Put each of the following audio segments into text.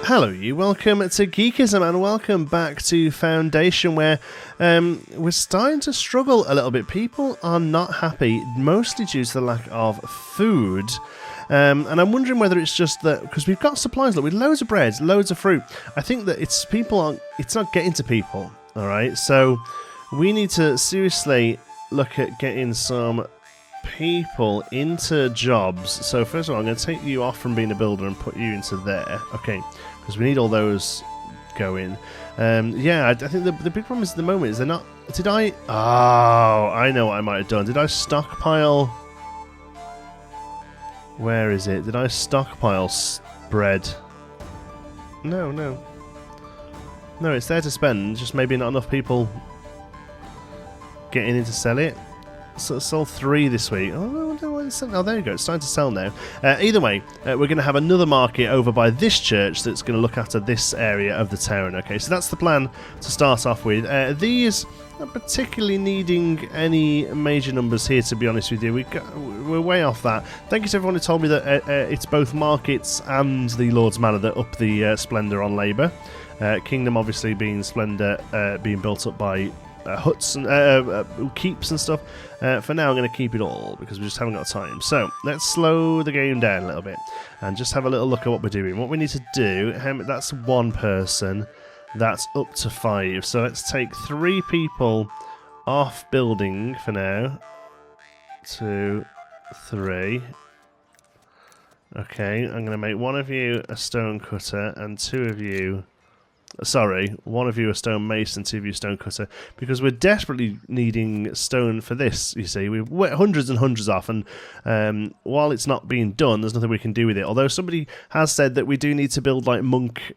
Hello you, welcome to Geekism and welcome back to Foundation, where we're starting to struggle a little bit. People are not happy, mostly due to the lack of food. And I'm wondering whether it's just that, because we've got supplies with loads of bread, loads of fruit. I think that it's not getting to people, alright? So we need to seriously look at getting some people into jobs. So first of all, I'm going to take you off from being a builder and put you into there. Okay, because we need all those going. Yeah, I think the big problem is at the moment is they're not... Oh, I know what I might have done. Did I stockpile... Where is it? Did I stockpile bread? No. No, it's there to spend, just maybe not enough people getting in to sell it. So sold 3 this week. Oh, there you go. It's starting to sell now. Either way, we're going to have another market over by this church that's going to look after this area of the town. Okay, so that's the plan to start off with. These not particularly needing any major numbers here, to be honest with you. We're way off that. Thank you to everyone who told me that it's both markets and the Lord's Manor that up the splendour on labour. Kingdom obviously being splendour, being built up by huts and keeps and stuff. For now I'm going to keep it all because we just haven't got time. So let's slow the game down a little bit and just have a little look at what we're doing. What we need to do, that's 1 person, that's up to 5. So let's take 3 people off building for now. 2, 3. Okay, I'm going to make 1 of you a stone cutter and 2 of you... Sorry, 1 of you a stone mason, 2 of you a stone cutter, because we're desperately needing stone for this, you see. We're hundreds and hundreds off, and while it's not being done, there's nothing we can do with it. Although somebody has said that we do need to build like monk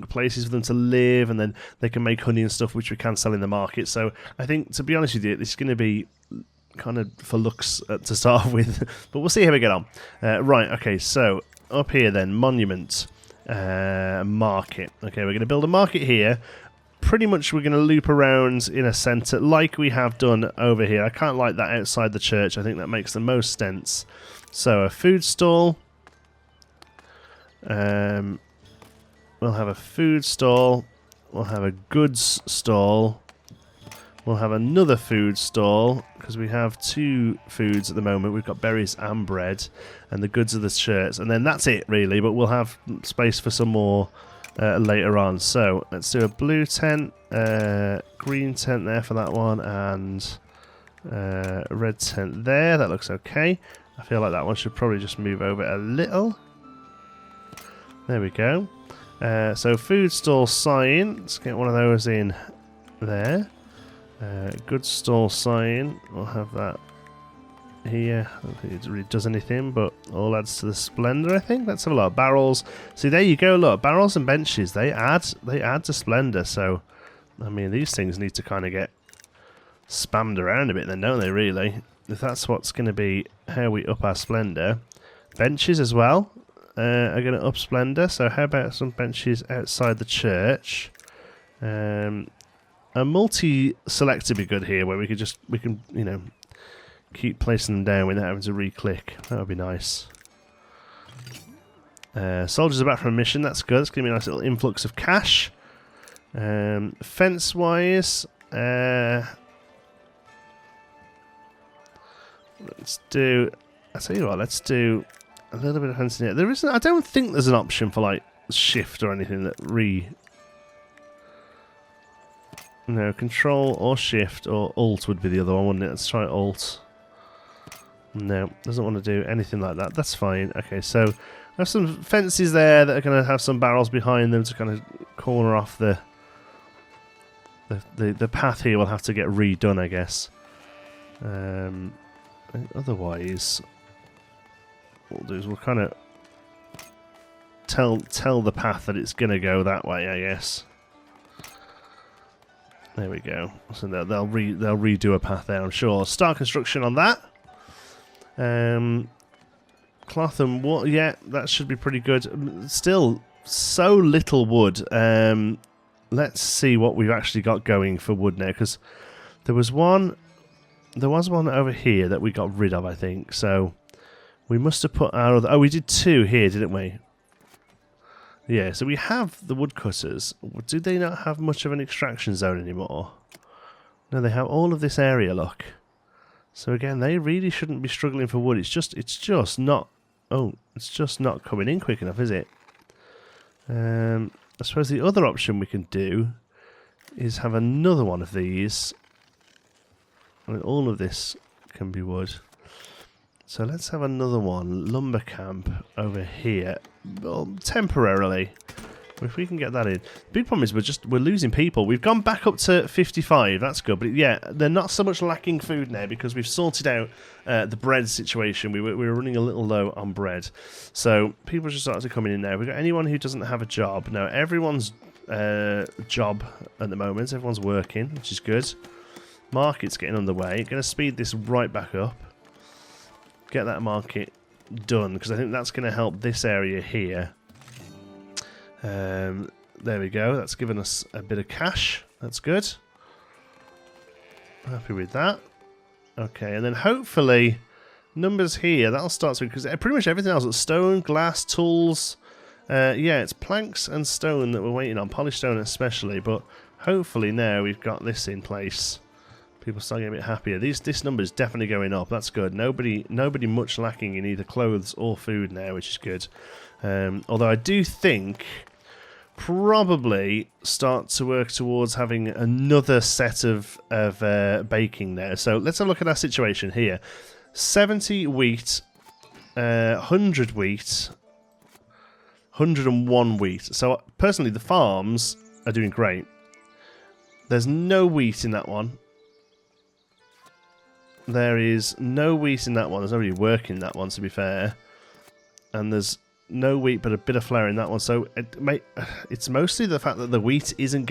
places for them to live, and then they can make honey and stuff, which we can sell in the market. So I think, to be honest with you, this is going to be kind of for looks to start with, but we'll see how we get on. Right, okay, so up here then, monument. Market. Okay, we're going to build a market here. Pretty much we're going to loop around in a centre like we have done over here. I can't like that outside the church. I think that makes the most sense. So a food stall. We'll have a food stall. We'll have a goods stall. We'll have another food stall, because we have 2 foods at the moment. We've got berries and bread, and the goods are the shirts. And then that's it, really, but we'll have space for some more later on. So let's do a blue tent, green tent there for that one, and a red tent there. That looks okay. I feel like that one should probably just move over a little. There we go. So food stall sign. Let's get one of those in there. Good stall sign, we'll have that here. I don't think it really does anything, but all adds to the splendour, I think. Let's have a look. Barrels. See, there you go, look. Barrels and benches, they add to splendour. So, I mean, these things need to kind of get spammed around a bit then, don't they, really? If that's what's going to be how we up our splendour. Benches as well are going to up splendour. So how about some benches outside the church? A multi-select would be good here, where we can, you know, keep placing them down without having to re-click. That would be nice. Soldiers are back from a mission. That's good. It's going to be a nice little influx of cash. Fence-wise, let's do... I tell you what, let's do a little bit of fencing here. There isn't. I don't think there's an option for like shift or anything that No, control or shift or alt would be the other one, wouldn't it? Let's try alt. No, doesn't want to do anything like that. That's fine. Okay, so I have some fences there that are going to have some barrels behind them to kind of corner off the path here. Will have to get redone, I guess. Otherwise, what we'll do is we'll kind of tell the path that it's going to go that way, I guess. There we go. So they'll redo a path there, I'm sure. Start construction on that. Cloth and wood, yeah, that should be pretty good. Still, so little wood. Let's see what we've actually got going for wood now, because there was one over here that we got rid of, I think. So we must have put our other... Oh, we did 2 here, didn't we? Yeah, so we have the woodcutters. Do they not have much of an extraction zone anymore? No, they have all of this area, look. So again, they really shouldn't be struggling for wood. It's just not... Oh, it's just not coming in quick enough, is it? I suppose the other option we can do is have another one of these. I mean, all of this can be wood. So let's have another one, lumber camp over here, well, temporarily. If we can get that in. The big problem is we're losing people. We've gone back up to 55, that's good. But yeah, they're not so much lacking food now because we've sorted out the bread situation. We were running a little low on bread. So people just started coming in now. We've got anyone who doesn't have a job. Now everyone's job at the moment, everyone's working, which is good. Market's getting underway. Going to speed this right back up. Get that market done because I think that's going to help this area here. There we go. That's given us a bit of cash. That's good. Happy with that. Okay, and then hopefully numbers here. That'll start to because pretty much everything else. It's stone, glass, tools. Yeah, it's planks and stone that we're waiting on. Polished stone especially, but hopefully now we've got this in place. People start getting a bit happier. This number is definitely going up. That's good. Nobody much lacking in either clothes or food now, which is good. Although I do think probably start to work towards having another set of baking there. So let's have a look at our situation here. 70 wheat, 100 wheat, 101 wheat. So personally, the farms are doing great. There's no wheat in that one. There is no wheat in that one. There's nobody working in that one, to be fair. And there's no wheat, but a bit of flour in that one. So it's mostly the fact that the wheat isn't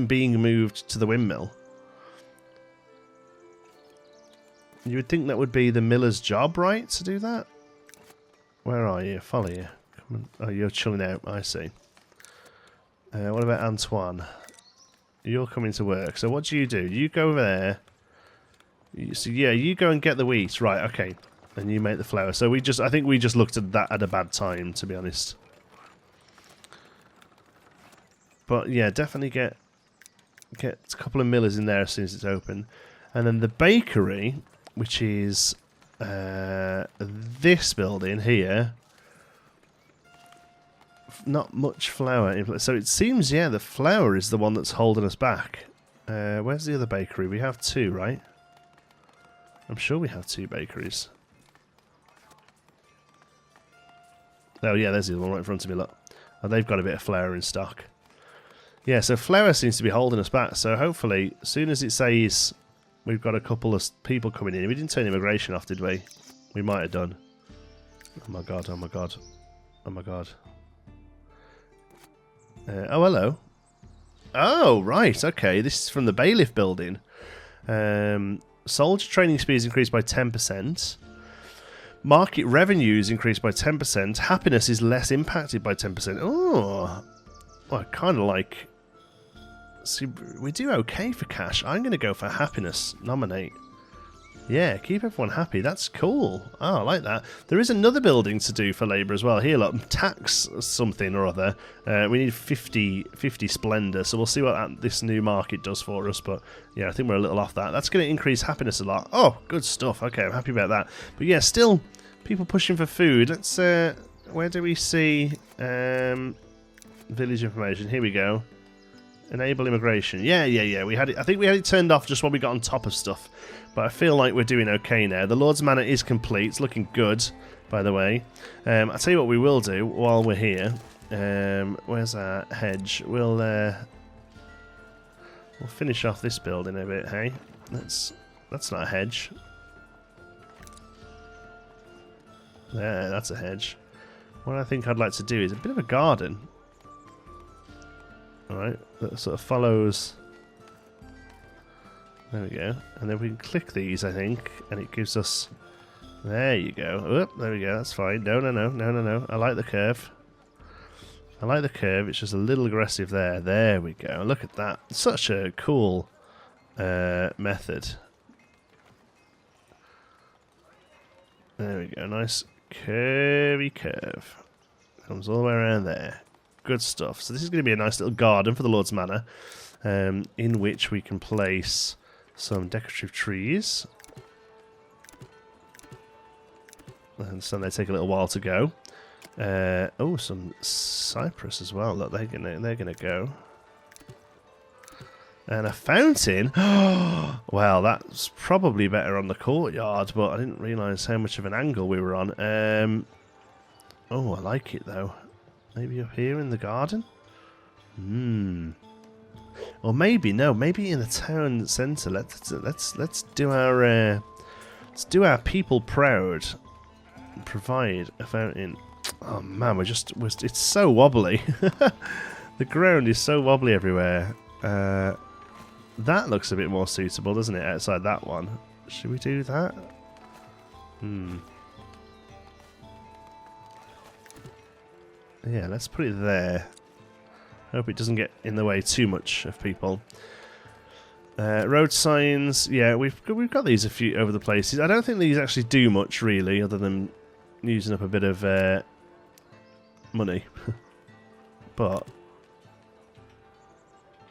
being moved to the windmill. You would think that would be the miller's job, right, to do that? Where are you? Follow you. Come on. Oh, you're chilling out. I see. What about Antoine? You're coming to work. So what do? You go over there. So yeah, you go and get the wheat, right? Okay, and you make the flour. So I think we just looked at that at a bad time, to be honest. But yeah, definitely get a couple of millers in there as soon as it's open, and then the bakery, which is this building here. Not much flour in place. So it seems, yeah, the flour is the one that's holding us back. Where's the other bakery? We have two, right? I'm sure we have two bakeries. Oh yeah, there's the other one right in front of me, look. Oh, they've got a bit of flour in stock. Yeah, so flour seems to be holding us back, so hopefully, as soon as it says we've got a couple of people coming in, we didn't turn immigration off, did we? We might have done. Oh my god, oh my god. Oh my god. Oh, hello. Oh, right, okay, this is from the bailiff building. Soldier training speed is increased by 10%. Market revenues increased by 10%. Happiness is less impacted by 10%. Oh, well, I kind of like... See, we do okay for cash. I'm going to go for happiness. Nominate. Yeah, keep everyone happy. That's cool. Oh, I like that. There is another building to do for labour as well. Here, look, tax something or other. We need 50 splendour, so we'll see what this new market does for us. But yeah, I think we're a little off that. That's going to increase happiness a lot. Oh, good stuff. Okay, I'm happy about that. But yeah, still people pushing for food. Let's. Where do we see village information? Here we go. Enable immigration. Yeah. We had it. I think we had it turned off just when we got on top of stuff. But I feel like we're doing okay now. The Lord's Manor is complete. It's looking good, by the way. I'll tell you what we will do while we're here. Where's our hedge? We'll finish off this building a bit, hey? That's not a hedge. There, that's a hedge. What I think I'd like to do is a bit of a garden. Alright, that sort of follows... There we go. And then we can click these, I think, and it gives us... There you go. Oop, there we go, that's fine. No. I like the curve. I like the curve, it's just a little aggressive there. There we go. Look at that. Such a cool method. There we go. Nice curvy curve. Comes all the way around there. Good stuff. So this is going to be a nice little garden for the Lord's Manor, in which we can place some decorative trees. And so they take a little while to go. Oh, some cypress as well. Look, they're gonna go. And a fountain. Well, that's probably better on the courtyard, but I didn't realise how much of an angle we were on. Oh, I like it though. Maybe up here in the garden. Or maybe no. Maybe in the town centre. Let's do our people proud. And provide a fountain. Oh man, it's so wobbly. The ground is so wobbly everywhere. That looks a bit more suitable, doesn't it? Outside that one. Should we do that? Yeah, let's put it there. Hope it doesn't get in the way too much of people. Road signs, yeah, we've got these a few over the places. I don't think these actually do much really, other than using up a bit of money. But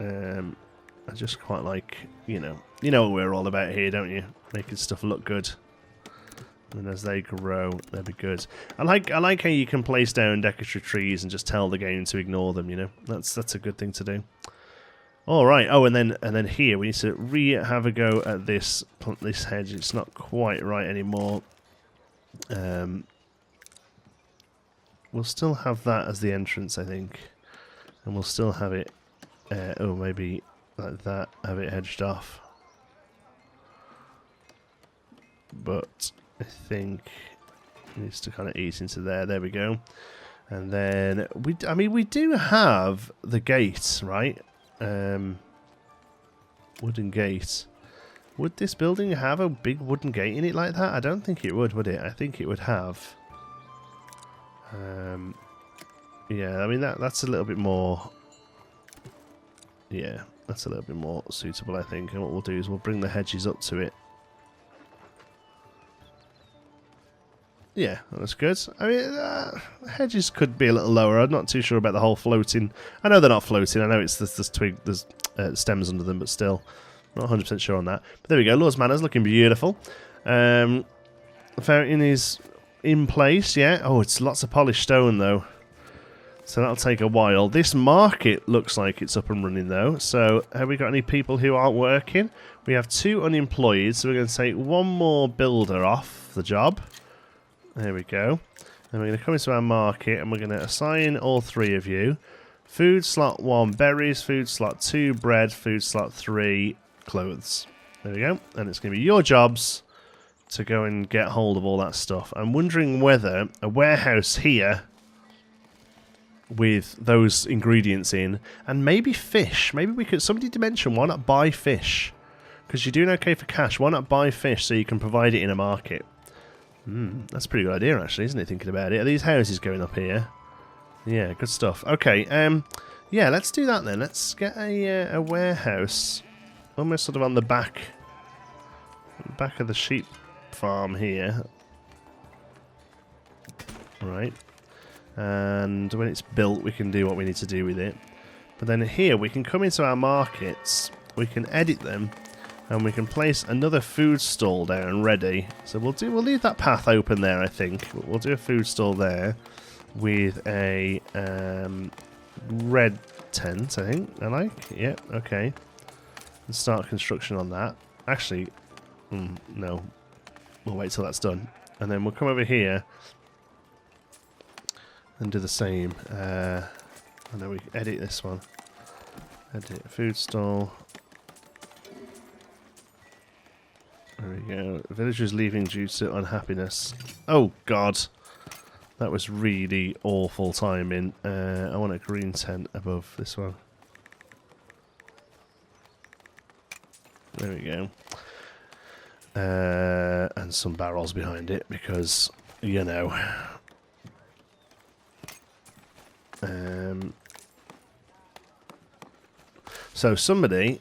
I just quite like, you know what we're all about here, don't you? Making stuff look good. And as they grow, they'll be good. I like how you can place down decorative trees and just tell the game to ignore them. You know, that's a good thing to do. All right. Oh, and then here we need to have a go at this hedge. It's not quite right anymore. We'll still have that as the entrance, I think, and we'll still have it. Oh, maybe like that. Have it hedged off. But I think it needs to kind of ease into there. There we go. And then we do have the gate, right? Wooden gate. Would this building have a big wooden gate in it like that? I don't think it would it? I think it would have. Yeah, I mean that's a little bit more. Yeah, that's a little bit more suitable, I think. And what we'll do is we'll bring the hedges up to it. Yeah, that's good. I mean, hedges could be a little lower. I'm not too sure about the whole floating. I know they're not floating. I know it's there's stems under them, but still, not 100% sure on that. But there we go. Lord's Manor's looking beautiful. The fountain is in place. Yeah. Oh, it's lots of polished stone though, so that'll take a while. This market looks like it's up and running though. So have we got any people who aren't working? We have 2 unemployed. So we're going to take 1 more builder off the job. There we go. And we're going to come into our market and we're going to assign all 3 of you. Food slot 1, berries. Food slot 2, bread. Food slot 3, clothes. There we go. And it's going to be your jobs to go and get hold of all that stuff. I'm wondering whether a warehouse here with those ingredients in, and maybe fish. Maybe we could, somebody did mention, why not buy fish? Because you're doing okay for cash. Why not buy fish so you can provide it in a market? That's a pretty good idea, actually, isn't it, thinking about it? Are these houses going up here? Yeah, good stuff. Okay, yeah, let's do that then. Let's get a warehouse almost sort of on the back of the sheep farm here. Right. And when it's built, we can do what we need to do with it. But then here, we can come into our markets, we can edit them, and we can place another food stall down ready. So we'll leave that path open there, I think. We'll do a food stall there with a red tent, I think. I like. Yeah, okay. Let's start construction on that. Actually, no. We'll wait till that's done. And then we'll come over here and do the same. And then we edit this one. Edit food stall. There we go. Villagers leaving due to unhappiness. Oh, God. That was really awful timing. I want a green tent above this one. There we go. And some barrels behind it because, you know. So somebody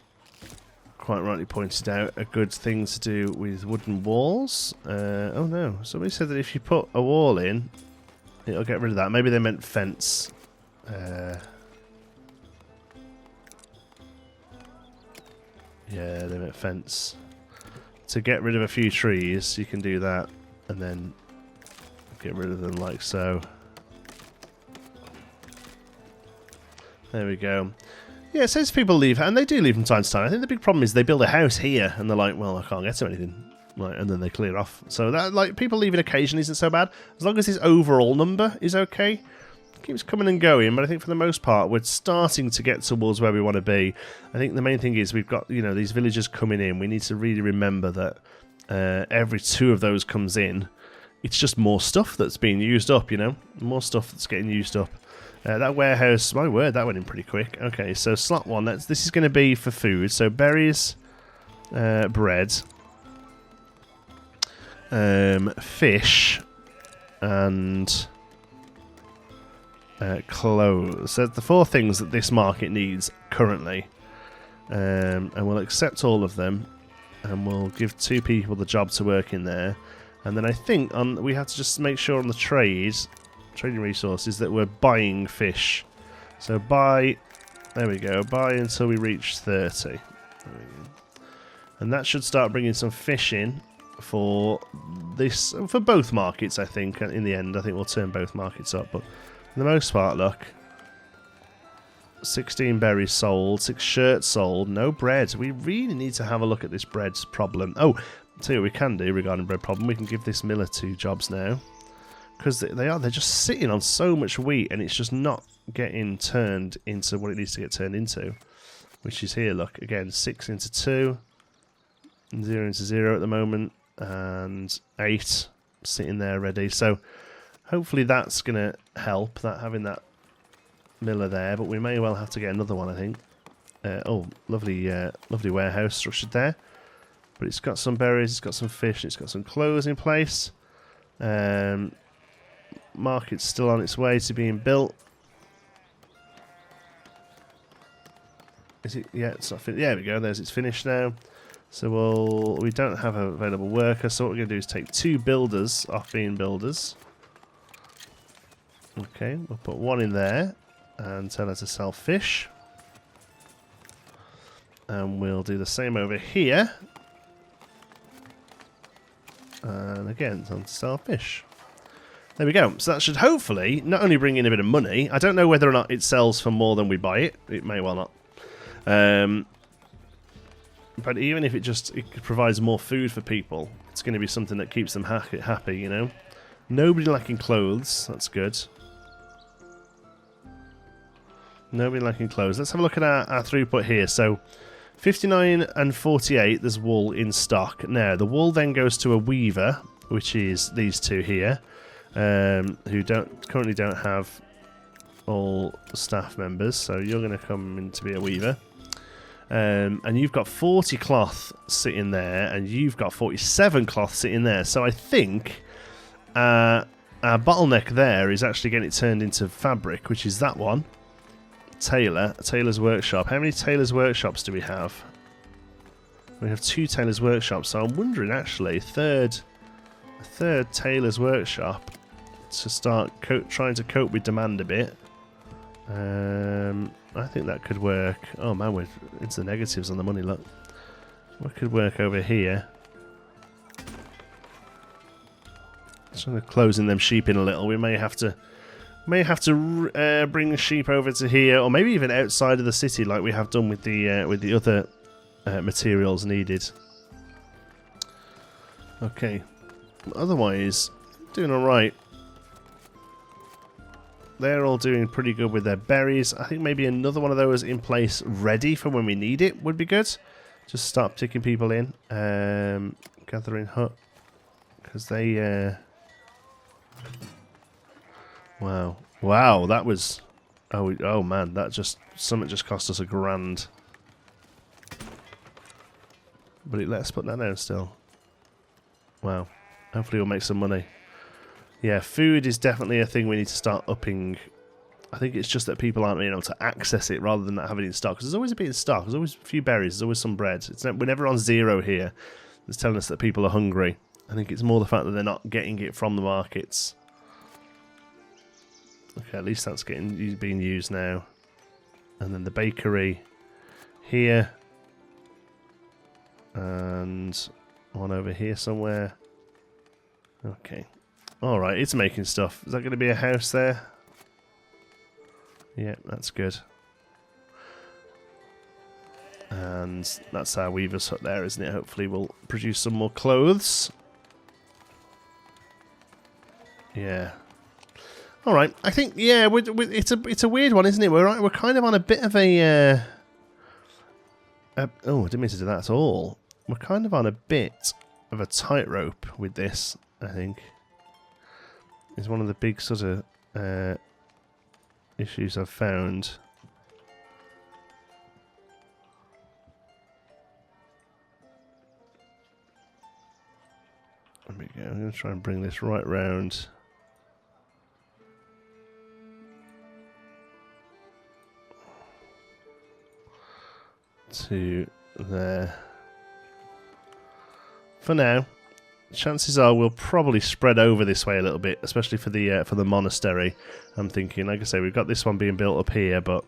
quite rightly pointed out a good thing to do with wooden walls. Oh no, somebody said that if you put a wall in, it'll get rid of that. Maybe they meant fence. Yeah, limit fence. To get rid of a few trees, you can do that, and then get rid of them like so. There we go. Yeah, it says people leave, and they do leave from time to time. I think the big problem is they build a house here, and they're like, well, I can't get to anything. Right, and then they clear off. So that, like, people leaving occasionally isn't so bad. As long as his overall number is okay. Keeps coming and going, but I think for the most part we're starting to get towards where we want to be. I think the main thing is we've got, you know, these villagers coming in. We need to really remember that every 2 of those comes in, it's just more stuff that's being used up, you know? More stuff that's getting used up. That warehouse, my word, that went in pretty quick. Okay, so slot 1, this is going to be for food. So berries, bread, fish, and clothes. So the 4 things that this market needs currently, and we'll accept all of them, and we'll give 2 people the job to work in there. And then I think we have to just make sure on the trading resources, that we're buying fish. So buy, there we go, buy until we reach 30. And that should start bringing some fish in for this, for both markets, I think. In the end, I think we'll turn both markets up, but for the most part, look. 16 berries sold, 6 shirts sold, no bread. We really need to have a look at this bread problem. Oh, I'll tell you what we can do regarding bread problem. We can give this miller 2 jobs now. Because they're just sitting on so much wheat, and it's just not getting turned into what it needs to get turned into. Which is here, look, again, 6 into 2, 0 into 0 at the moment, and 8 sitting there ready. So hopefully that's going to help, that having that miller there, but we may well have to get another one, I think. Oh, lovely warehouse structured there. But it's got some berries, it's got some fish, it's got some clothes in place. Market's still on its way to being built. Is it? Yeah, it's not finished. Yeah, there we go. It's finished now. So we don't have an available worker. So what we're going to do is take 2 builders off being builders. Okay, we'll put 1 in there and tell her to sell fish. And we'll do the same over here. And again, tell her to sell fish. There we go. So that should hopefully not only bring in a bit of money. I don't know whether or not it sells for more than we buy it. It may well not. But even if it provides more food for people, it's going to be something that keeps them happy, you know. Nobody lacking clothes. That's good. Nobody lacking clothes. Let's have a look at our throughput here. So 59 and 48, there's wool in stock. Now, the wool then goes to a weaver, which is these 2 here. Who currently don't have all staff members, so you're going to come in to be a weaver. And you've got 40 cloth sitting there, and you've got 47 cloth sitting there. So I think our bottleneck there is actually getting it turned into fabric, which is that one. Tailor's workshop. How many tailor's workshops do we have? We have 2 tailor's workshops, so I'm wondering actually a third tailor's workshop to start trying to cope with demand a bit. I think that could work. Oh man, we're into the negatives on the money, look. What could work over here? Just going to closing them sheep in a little. We may have to bring the sheep over to here, or maybe even outside of the city, like we have done with the other materials needed. Okay. Otherwise, doing all right. They're all doing pretty good with their berries. I think maybe another one of those in place ready for when we need it would be good. Just start ticking people in. Gathering hut. Because they... Wow. Wow, that was... Oh man, that just... Something just cost us $1,000. But let's put that down still. Wow. Hopefully we'll make some money. Yeah, food is definitely a thing we need to start upping. I think it's just that people aren't being able to access it rather than not having it in stock. Because there's always a bit in stock. There's always a few berries. There's always some bread. We're never on 0 here. It's telling us that people are hungry. I think it's more the fact that they're not getting it from the markets. Okay, at least that's being used now. And then the bakery here. And one over here somewhere. Okay. Alright, it's making stuff. Is that going to be a house there? Yeah, that's good. And that's our weaver's hut there, isn't it? Hopefully we'll produce some more clothes. Yeah. Alright, I think, yeah, it's a weird one, isn't it? We're kind of on a bit of a... oh, I didn't mean to do that at all. We're kind of on a bit of a tightrope with this, I think. It's one of the big sort of issues I've found. There we go. I'm going to try and bring this right round. To there. For now, chances are we'll probably spread over this way a little bit, especially for the monastery. I'm thinking, like I say, we've got this one being built up here, but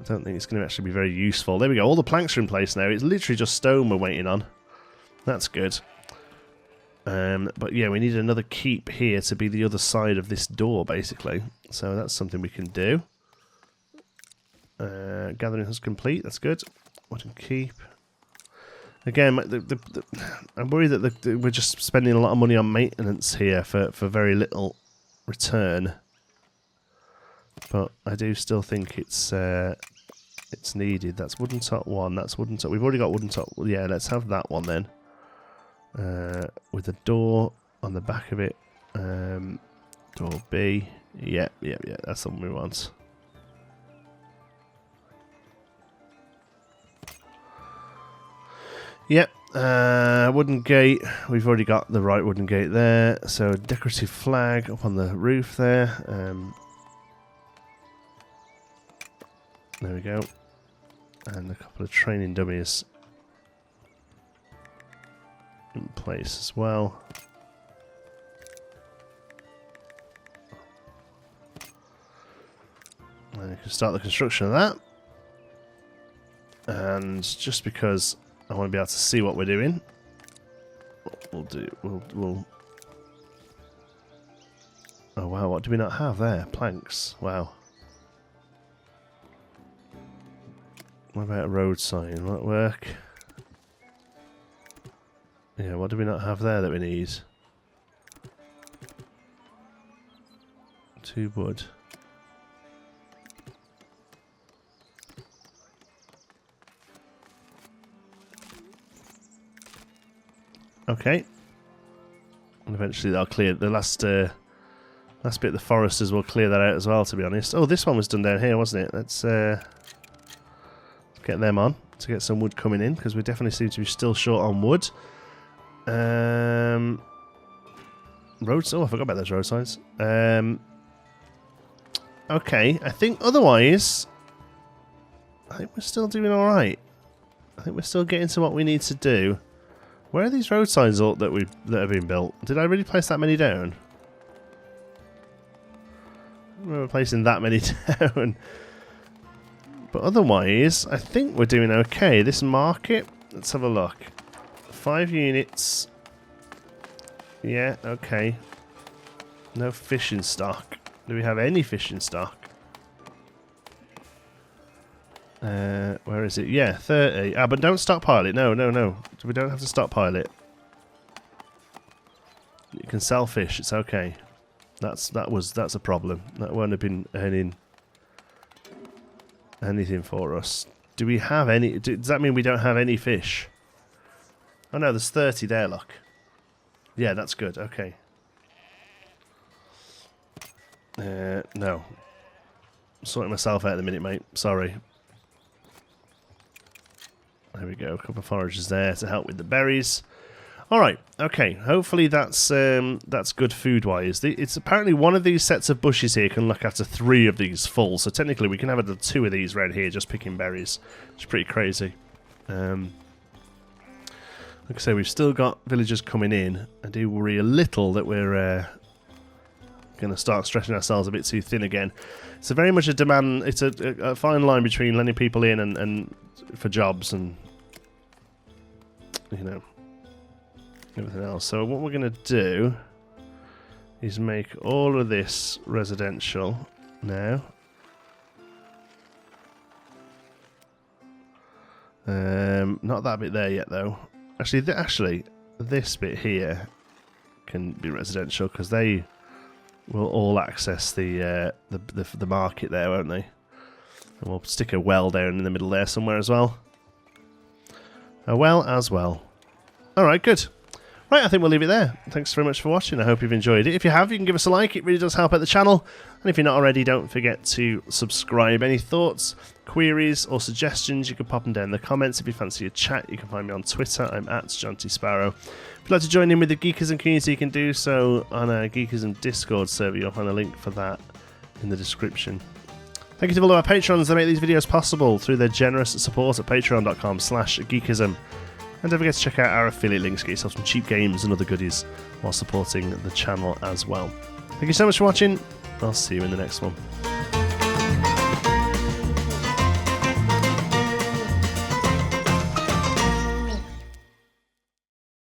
I don't think it's going to actually be very useful. There we go. All the planks are in place now. It's literally just stone we're waiting on. That's good. But yeah, we need another keep here to be the other side of this door, basically. So that's something we can do. Gathering is complete. That's good. Wooden keep. Again, I'm worried that we're just spending a lot of money on maintenance here for very little return. But I do still think it's needed. That's wooden top one. That's wooden top. We've already got wooden top. Yeah, let's have that one then. With a door on the back of it. Door B. Yeah. That's the one we want. Yep, wooden gate. We've already got the right wooden gate there. So decorative flag up on the roof there. There we go. And a couple of training dummies in place as well. And you can start the construction of that. And just because I want to be able to see what we're doing, we'll oh wow, what do we not have there? Planks. Wow. What about a road sign? Will that work? Yeah, what do we not have there that we need? 2 wood. Okay. And eventually they'll clear the last bit. The foresters will clear that out as well, to be honest. Oh, this one was done down here, wasn't it? Let's get them on to get some wood coming in, because we definitely seem to be still short on wood. Roads. Oh, I forgot about those road signs. Okay, I think otherwise, I think we're still doing all right. I think we're still getting to what we need to do. Where are these road signs that have been built? Did I really place that many down? I don't remember placing that many down. But otherwise, I think we're doing okay. This market, let's have a look. 5 units. Yeah, okay. No fish in stock. Do we have any fish in stock? Where is it? Yeah, 30. Ah, but don't stockpile it. No. We don't have to stockpile it. You can sell fish. It's okay. That's a problem. That won't have been earning anything for us. Do we have any? Does that mean we don't have any fish? Oh no, there's 30 there. Look. Yeah, that's good. Okay. No. I'm sorting myself out in a minute, mate. Sorry. There we go. A couple of foragers there to help with the berries. All right. Okay. Hopefully that's good food-wise. It's apparently one of these sets of bushes here can look after 3 of these full. So technically we can have 2 of these around here just picking berries. It's pretty crazy. Like I say, we've still got villagers coming in. I do worry a little that we're going to start stretching ourselves a bit too thin again. It's a very much a demand. It's a fine line between letting people in and for jobs and everything else. So what we're going to do is make all of this residential now. Not that bit there yet, though. Actually, this bit here can be residential because they will all access the market there, won't they? And we'll stick a well down in the middle there somewhere as well. A well as well. All right, good. Right, I think we'll leave it there. Thanks very much for watching. I hope you've enjoyed it. If you have, you can give us a like. It really does help out the channel. And if you're not already, don't forget to subscribe. Any thoughts, queries, or suggestions, you can pop them down in the comments. If you fancy a chat, you can find me on Twitter. I'm at JohnTSparrow. If you'd like to join in with the Geekism community, you can do so on our Geekism Discord server. You'll find a link for that in the description. Thank you to all of our patrons that make these videos possible through their generous support at patreon.com/geekism. And don't forget to check out our affiliate links, get yourself some cheap games and other goodies while supporting the channel as well. Thank you so much for watching. I'll see you in the next one.